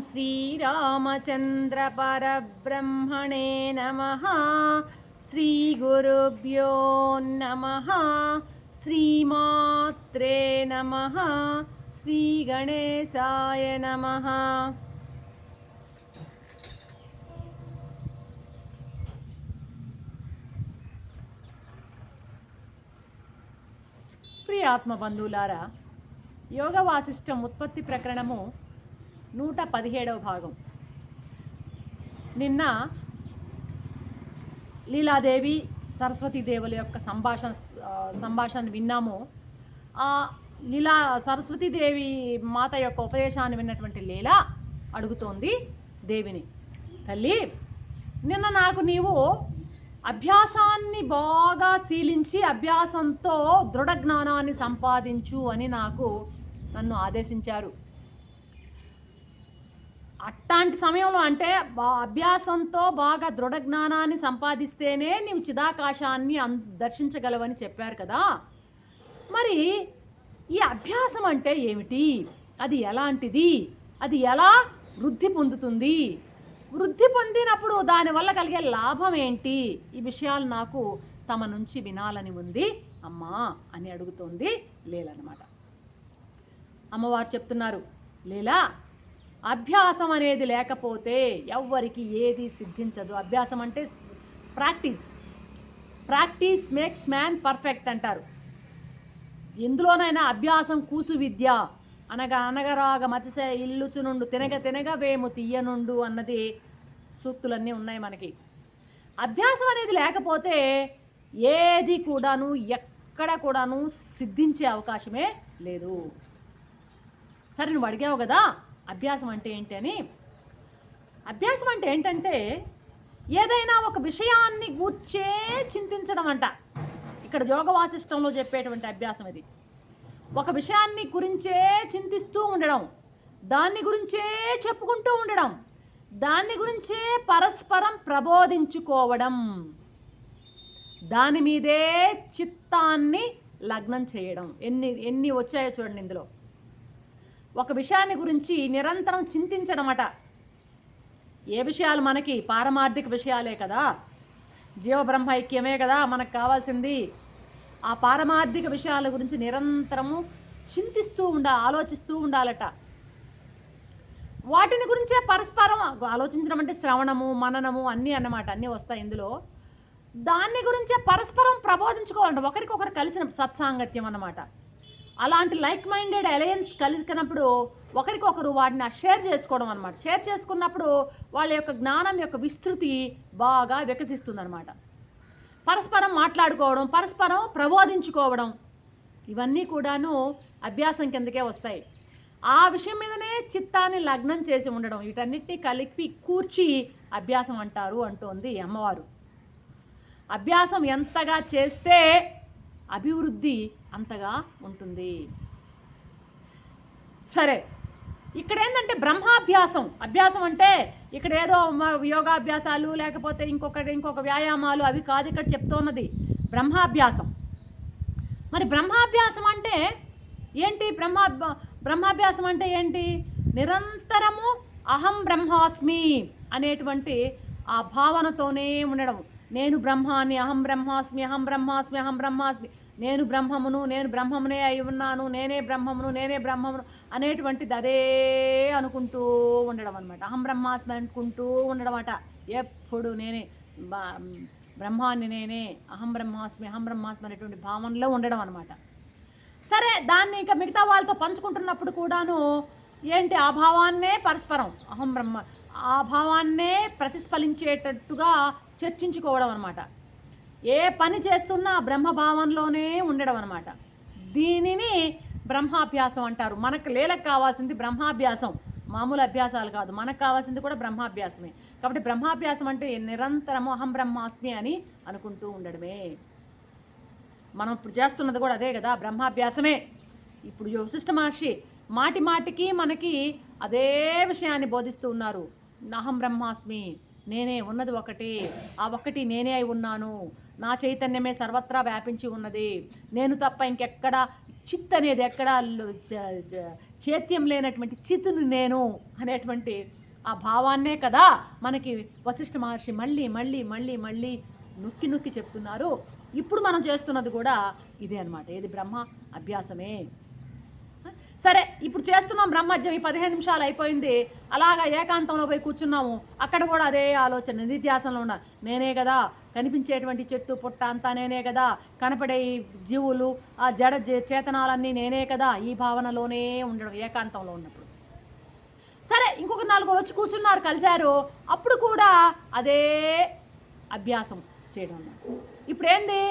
శ్రీరామచంద్ర పరబ్రహ్మణే నమః. శ్రీగురుభ్యో నమః. శ్రీమాత్రే నమః. శ్రీగణేశాయ నమః. ప్రియ ఆత్మబంధువులారా, యోగ వాసిష్టం ఉత్పత్తి ప్రకరణము 117వ భాగం. నిన్న లీలాదేవి సరస్వతీదేవుల యొక్క సంభాషణ విన్నాము. ఆ సరస్వతీదేవి మాత యొక్క ఉపదేశాన్ని విన్నటువంటి లీల అడుగుతోంది దేవిని, తల్లి, నిన్న నాకు నీవు అభ్యాసాన్ని బాగా శీలించి అభ్యాసంతో దృఢ జ్ఞానాన్ని సంపాదించు అని నన్ను ఆదేశించారు. అట్లాంటి సమయంలో అంటే అభ్యాసంతో బాగా దృఢ జ్ఞానాన్ని సంపాదిస్తేనే నీవు చిదాకాశాన్ని దర్శించగలవని చెప్పారు కదా. మరి ఈ అభ్యాసం అంటే ఏమిటి, అది ఎలాంటిది, అది ఎలా వృద్ధి పొందుతుంది, వృద్ధి పొందినప్పుడు దానివల్ల కలిగే లాభం ఏంటి, ఈ విషయాలు నాకు తమ నుంచి వినాలని ఉంది అమ్మా అని అడుగుతోంది లీల అన్నమాట. అమ్మవారు చెప్తున్నారు, లీలా, అభ్యాసం అనేది లేకపోతే ఎవ్వరికి ఏది సిద్ధించదు. అభ్యాసం అంటే ప్రాక్టీస్ మేక్స్ మ్యాన్ పర్ఫెక్ట్ అంటారు. ఎందులోనైనా అభ్యాసం కూసు విద్య, అనగరాగ మతిసే ఇల్లుచునుండు తినగ వేము తీయనుండు అన్నది సూక్తులన్నీ ఉన్నాయి మనకి. అభ్యాసం అనేది లేకపోతే ఏది కూడాను ఎక్కడ కూడాను సిద్ధించే అవకాశమే లేదు. సరే, నువ్వు అడిగావు కదా అభ్యాసం అంటే ఏంటి అని. అభ్యాసం అంటే ఏంటంటే ఏదైనా ఒక విషయాన్ని గూర్చే చింతించడం అంట. ఇక్కడ యోగ వాసిష్టంలో చెప్పేటువంటి అభ్యాసం ఇది. ఒక విషయాన్ని గురించే చింతిస్తూ ఉండడం, దాన్ని గురించే చెప్పుకుంటూ ఉండడం, దాన్ని గురించే పరస్పరం ప్రబోధించుకోవడం, దాని మీదే చిత్తాన్ని లగ్నం చేయడం. ఎన్ని వచ్చాయో చూడండి ఇందులో. ఒక విషయాన్ని గురించి నిరంతరం చింతించడం అట. ఏ విషయాలు మనకి? పారమార్థిక విషయాలే కదా, జీవబ్రహ్మ ఐక్యమే కదా మనకు కావాల్సింది. ఆ పారమార్థిక విషయాల గురించి నిరంతరము ఆలోచిస్తూ ఉండాలట. వాటిని గురించే పరస్పరం ఆలోచించడం అంటే శ్రవణము, మననము అన్నీ అన్నమాట, అన్నీ వస్తాయి ఇందులో. దాన్ని గురించే పరస్పరం ప్రబోధించుకోవాలంట, ఒకరికొకరు కలిసిన సత్సాంగత్యం అన్నమాట. అలాంటి లైక్ మైండెడ్ అలయన్స్ కలిసినప్పుడు ఒకరికొకరు వాటిని షేర్ చేసుకోవడం అనమాట. షేర్ చేసుకున్నప్పుడు వాళ్ళ యొక్క జ్ఞానం యొక్క విస్తృతి బాగా వికసిస్తుంది అనమాట. పరస్పరం మాట్లాడుకోవడం, పరస్పరం ప్రబోధించుకోవడం, ఇవన్నీ కూడాను అభ్యాసం కిందకే వస్తాయి. ఆ విషయం మీదనే చిత్తాన్ని లగ్నం చేసి ఉండడం, వీటన్నిటినీ కలిపి కూర్చి అభ్యాసం అంటారు అంటోంది అమ్మవారు. అభ్యాసం ఎంతగా చేస్తే అభివృద్ధి అంతగా ఉంటుంది. సరే, ఇక్కడ ఏంటంటే అభ్యాసం అంటే ఇక్కడ ఏదో యోగాభ్యాసాలు లేకపోతే ఇంకొక వ్యాయామాలు అవి కాదు ఇక్కడ చెప్తున్నది, బ్రహ్మాభ్యాసం. మరి బ్రహ్మాభ్యాసం అంటే ఏంటి? బ్రహ్మాభ్యాసం అంటే ఏంటి? నిరంతరము అహం బ్రహ్మాస్మి అనేటువంటి ఆ భావనతోనే ఉండడం. నేను బ్రహ్మాన్ని, అహం బ్రహ్మాస్మి, అహం బ్రహ్మాస్మి, అహం బ్రహ్మాస్మి, నేను బ్రహ్మమును, నేను బ్రహ్మమునే అయి ఉన్నాను, నేనే బ్రహ్మమును అనేటువంటిది అదే అనుకుంటూ ఉండడం అనమాట. అహం బ్రహ్మాస్మి అనుకుంటూ ఉండడం అట. ఎప్పుడు నేనే బ్రహ్మాన్ని, నేనే అహం బ్రహ్మాస్మి అనేటువంటి భావనలో ఉండడం అనమాట. సరే, దాన్ని ఇంకా మిగతా వాళ్ళతో పంచుకుంటున్నప్పుడు కూడాను ఏంటి? ఆ భావాన్నే పరస్పరం అహం బ్రహ్మ, ఆ భావాన్నే ప్రతిస్ఫలించేటట్టుగా చర్చించుకోవడం అనమాట. ఏ పని చేస్తున్నా బ్రహ్మభావంలోనే ఉండడం అనమాట. దీనిని బ్రహ్మాభ్యాసం అంటారు. మనకు లీలకు కావాల్సింది బ్రహ్మాభ్యాసం, మామూలు అభ్యాసాలు కాదు. మనకు కావాల్సింది కూడా బ్రహ్మాభ్యాసమే. కాబట్టి బ్రహ్మాభ్యాసం అంటే నిరంతరము అహం బ్రహ్మాస్మి అని అనుకుంటూ ఉండడమే. మనం ఇప్పుడు చేస్తున్నది కూడా అదే కదా, బ్రహ్మాభ్యాసమే. ఇప్పుడు వశిష్ఠ మహర్షి మాటికి మనకి అదే విషయాన్ని బోధిస్తూ ఉన్నారు. అహం బ్రహ్మాస్మి, నేనే ఉన్నది ఒకటి, ఆ ఒక్కటి నేనే అయి ఉన్నాను, నా చైతన్యమే సర్వత్రా వ్యాపించి ఉన్నది, నేను తప్ప ఇంకెక్కడ చిత్ అనేది ఎక్కడ చేత్యం లేనటువంటి చితును నేను అనేటువంటి ఆ భావాన్నే కదా మనకి వశిష్ఠ మహర్షి మళ్ళీ మళ్ళీ మళ్ళీ మళ్ళీ నొక్కి నొక్కి చెప్తున్నారు. ఇప్పుడు మనం చేస్తున్నది కూడా ఇదే అనమాట. ఏది? బ్రహ్మ అభ్యాసమే. సరే, ఇప్పుడు చేస్తున్నాం బ్రహ్మజ్యం. ఈ 15 నిమిషాలు అయిపోయింది. అలాగా ఏకాంతంలో పోయి కూర్చున్నాము. అక్కడ కూడా అదే ఆలోచన, నిధిధ్యాసంలో ఉన్న నేనే కదా, కనిపించేటువంటి చెట్టు పుట్ట అంతా నేనే కదా, కనపడే ఈ జీవులు ఆ జడ చేతనాలన్నీ నేనే కదా, ఈ భావనలోనే ఉండడం ఏకాంతంలో ఉన్నప్పుడు. సరే, ఇంకొక 4 వచ్చి కూర్చున్నారు, కలిశారు. అప్పుడు కూడా అదే అభ్యాసం చేయడం. ఇప్పుడు ఏంది?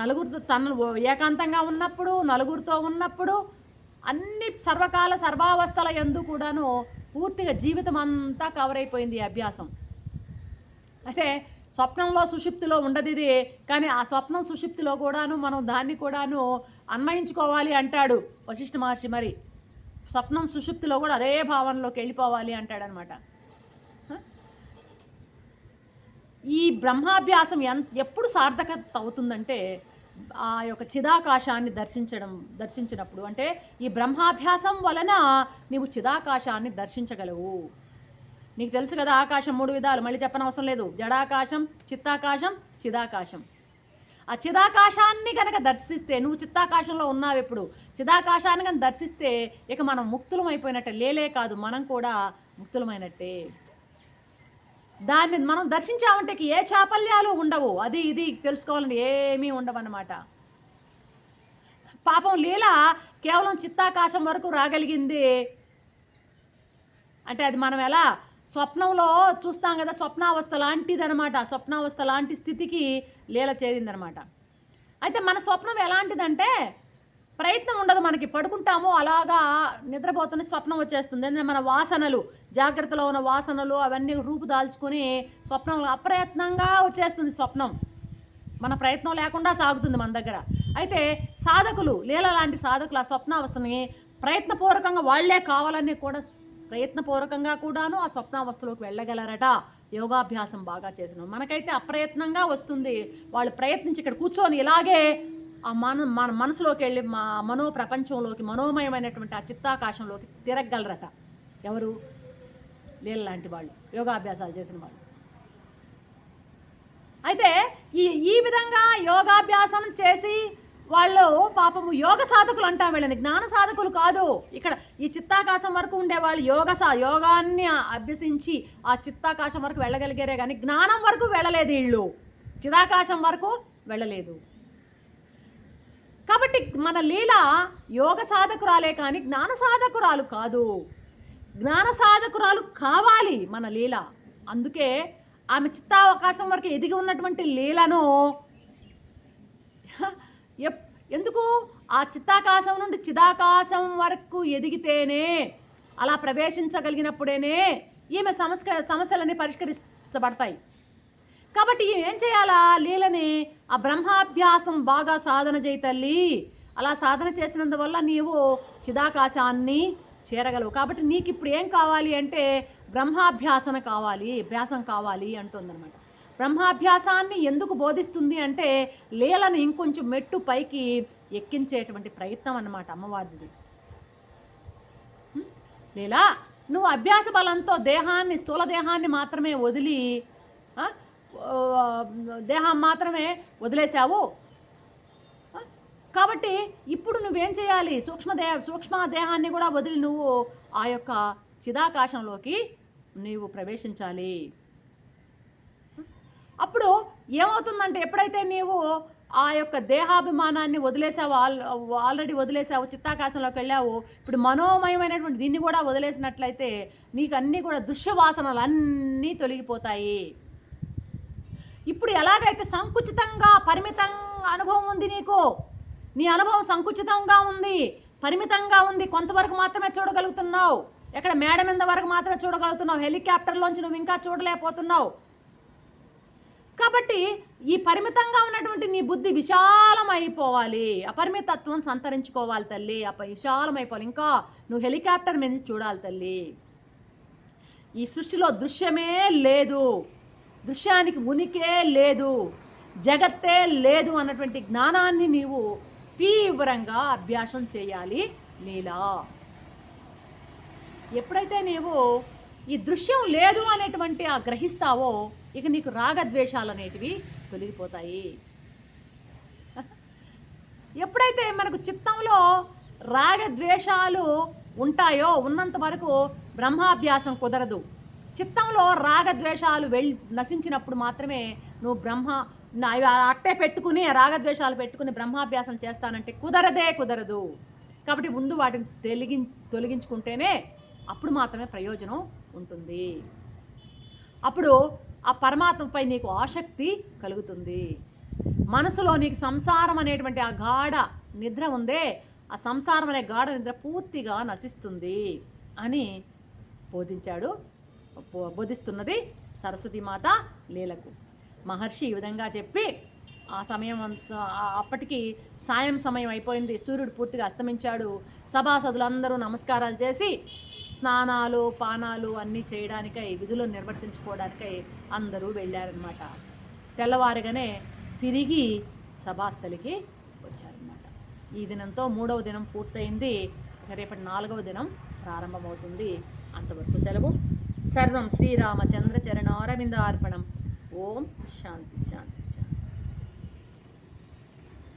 నలుగురితో తన ఏకాంతంగా ఉన్నప్పుడు, నలుగురితో ఉన్నప్పుడు అన్ని సర్వకాల సర్వావస్థల యందు కూడాను పూర్తిగా జీవితం అంతా కవర్ అయిపోయింది అభ్యాసం. అయితే స్వప్నంలో సుషుప్తిలో ఉండదు ఇది. కానీ ఆ స్వప్నం సుషుప్తిలో కూడాను మనం దాన్ని కూడాను అన్వయించుకోవాలి అంటాడు వశిష్ఠ మహర్షి. మరి స్వప్నం సుషుప్తిలో కూడా అదే భావనలోకి వెళ్ళిపోవాలి అంటాడనమాట. ఈ బ్రహ్మాభ్యాసం ఎప్పుడు సార్థకత అవుతుందంటే ఆ యొక్క చిదాకాశాన్ని దర్శించినప్పుడు. అంటే ఈ బ్రహ్మాభ్యాసం వలన నీవు చిదాకాశాన్ని దర్శించగలవు. నీకు తెలుసు కదా, ఆకాశం 3 విధాలు, మళ్ళీ చెప్పనవసరం లేదు. జడాకాశం, చిత్తాకాశం, చిదాకాశం. ఆ చిదాకాశాన్ని కనుక దర్శిస్తే, నువ్వు చిత్తాకాశంలో ఉన్నావు, ఎప్పుడు చిదాకాశాన్ని కనుక దర్శిస్తే ఇక మనం ముక్తులం అయిపోయినట్టే. లేలే కాదు, మనం కూడా ముక్తులమైనట్టే. దాన్ని మనం దర్శించామంటే ఏ చాపల్యాలు ఉండవు. అది ఇది తెలుసుకోవాలని ఏమీ ఉండవన్నమాట. పాపం లీల కేవలం చిత్తాకాశం వరకు రాగలిగింది అంటే అది మనం ఎలా స్వప్నంలో చూస్తాం కదా, స్వప్నావస్థ లాంటిదనమాట. స్వప్నావస్థ లాంటి స్థితికి లీల చేరిందనమాట. అయితే మన స్వప్నం ఎలాంటిదంటే ప్రయత్నం ఉండదు మనకి. పడుకుంటాము, అలాగా నిద్రపోతున్న స్వప్నం వచ్చేస్తుంది. ఎందుకంటే మన వాసనలు, జాగ్రత్తలో ఉన్న వాసనలు అవన్నీ రూపుదాల్చుకొని స్వప్నంలో అప్రయత్నంగా వచ్చేస్తుంది స్వప్నం. మన ప్రయత్నం లేకుండా సాగుతుంది మన దగ్గర. అయితే సాధకులు, లీల లాంటి సాధకులు ఆ స్వప్నావస్థని ప్రయత్నపూర్వకంగా వాళ్లే కావాలని కూడా ప్రయత్నపూర్వకంగా కూడాను ఆ స్వప్నావస్థలోకి వెళ్ళగలరట యోగాభ్యాసం బాగా చేసిన. మనకైతే అప్రయత్నంగా వస్తుంది. వాళ్ళు ప్రయత్నించి ఇక్కడ కూర్చొని ఇలాగే ఆ మన మనసులోకి వెళ్ళి మా మనో ప్రపంచంలోకి, మనోమయమైనటువంటి ఆ చిత్తాకాశంలోకి తిరగలరట. ఎవరు? లీల లాంటి వాళ్ళు, యోగాభ్యాసాలు చేసిన వాళ్ళు. అయితే ఈ విధంగా యోగాభ్యాసం చేసి వాళ్ళు పాపము యోగ సాధకులు అంటాం వీళ్ళని, జ్ఞాన సాధకులు కాదు. ఇక్కడ ఈ చిత్తాకాశం వరకు ఉండేవాళ్ళు యోగాన్ని అభ్యసించి ఆ చిత్తాకాశం వరకు వెళ్ళగలిగారే కానీ జ్ఞానం వరకు వెళ్ళలేదు. వీళ్ళు చిదాకాశం వరకు వెళ్ళలేదు. కాబట్టి మన లీల యోగ సాధకురాలే కానీ జ్ఞాన సాధకురాలు కాదు. జ్ఞాన సాధకురాలు కావాలి మన లీల. అందుకే ఆమె చిత్తావకాశం వరకు ఎదిగి ఉన్నటువంటి లీలను ఎందుకు ఆ చిత్తాకాశం నుండి చిదాకాశం వరకు ఎదిగితేనే, అలా ప్రవేశించగలిగినప్పుడేనే ఈమె సమస్యలన్నీ పరిష్కరించబడతాయి. కాబట్టి ఏం చేయాలా? లీలని ఆ బ్రహ్మాభ్యాసం బాగా సాధన చేయి తల్లి. అలా సాధన చేసినందువల్ల నీవు చిదాకాశాన్ని చేరగలవు. కాబట్టి నీకు ఇప్పుడు ఏం కావాలి అంటే బ్రహ్మాభ్యాసం కావాలి అంటుందన్నమాట. బ్రహ్మాభ్యాసాన్ని ఎందుకు బోధిస్తుంది అంటే లీలను ఇంకొంచెం మెట్టు పైకి ఎక్కించేటువంటి ప్రయత్నం అన్నమాట అమ్మవారిది. లీలా, నువ్వు అభ్యాస బలంతో స్థూల దేహాన్ని మాత్రమే వదిలి దేహం మాత్రమే వదిలేసావు. కాబట్టి ఇప్పుడు నువ్వేం చేయాలి? సూక్ష్మ దేహాన్ని కూడా వదిలి నువ్వు ఆ యొక్క చిదాకాశంలోకి నీవు ప్రవేశించాలి. అప్పుడు ఏమవుతుందంటే ఎప్పుడైతే నీవు ఆ యొక్క దేహాభిమానాన్ని వదిలేసావు, ఆల్రెడీ వదిలేసావు, చిత్తాకాశంలోకి వెళ్ళావు, ఇప్పుడు మనోమయమైనటువంటి దీన్ని కూడా వదిలేసినట్లయితే నీకు అన్నీ కూడా దృశ్యవాసనలు అన్నీ తొలగిపోతాయి. ఇప్పుడు ఎలాగైతే సంకుచితంగా పరిమితంగా అనుభవం ఉంది నీకు, నీ అనుభవం సంకుచితంగా ఉంది, పరిమితంగా ఉంది, కొంతవరకు మాత్రమే చూడగలుగుతున్నావు. ఎక్కడ మేడ మీద వరకు మాత్రమే చూడగలుగుతున్నావు, హెలికాప్టర్లోంచి నువ్వు ఇంకా చూడలేకపోతున్నావు. కాబట్టి ఈ పరిమితంగా ఉన్నటువంటి నీ బుద్ధి విశాలమైపోవాలి, అపరిమితత్వం సంతరించుకోవాలి తల్లి. విశాలమైపోవాలి, ఇంకా నువ్వు హెలికాప్టర్ మీద చూడాలి తల్లి. ఈ సృష్టిలో దృశ్యమే లేదు, దృశ్యానికి ఉనికే లేదు, జగత్తే లేదు అన్నటువంటి జ్ఞానాన్ని నీవు తీవ్రంగా అభ్యాసం చేయాలి లీలా. ఎప్పుడైతే నీవు ఈ దృశ్యం లేదు అనేటువంటి ఆ గ్రహిస్తావో ఇక నీకు రాగద్వేషాలు అనేటివి తొలగిపోతాయి. ఎప్పుడైతే మనకు చిత్తంలో రాగద్వేషాలు ఉంటాయో ఉన్నంత వరకు బ్రహ్మాభ్యాసం కుదరదు. చిత్తంలో రాగద్వేషాలు నశించినప్పుడు మాత్రమే నువ్వు అట్టే పెట్టుకుని రాగద్వేషాలు పెట్టుకుని బ్రహ్మాభ్యాసం చేస్తానంటే కుదరదు. కాబట్టి ముందు వాటిని తొలగించుకుంటేనే అప్పుడు మాత్రమే ప్రయోజనం ఉంటుంది. అప్పుడు ఆ పరమాత్మపై నీకు ఆసక్తి కలుగుతుంది. మనసులో నీకు సంసారం అనేటువంటి ఆ గాఢ నిద్ర ఉందే, ఆ సంసారం అనే గాఢ నిద్ర పూర్తిగా నశిస్తుంది అని బోధిస్తున్నది సరస్వతీమాత లీలకు. మహర్షి ఈ విధంగా చెప్పి ఆ సమయం అప్పటికి సాయం సమయం అయిపోయింది. సూర్యుడు పూర్తిగా అస్తమించాడు. సభాసదులందరూ నమస్కారాలు చేసి స్నానాలు పానాలు అన్నీ చేయడానికై విధులు నిర్వర్తించుకోవడానికై అందరూ వెళ్ళారనమాట. తెల్లవారుగానే తిరిగి సభాస్థలికి వచ్చారనమాట. ఈ దినంతో 3వ దినం పూర్తయింది. రేపటి 4వ దినం ప్రారంభమవుతుంది. అంతవరకు సెలవు. సర్వం శ్రీరామచంద్ర చరణారవిందార్పణం. ఓం శాంతి శాంతి.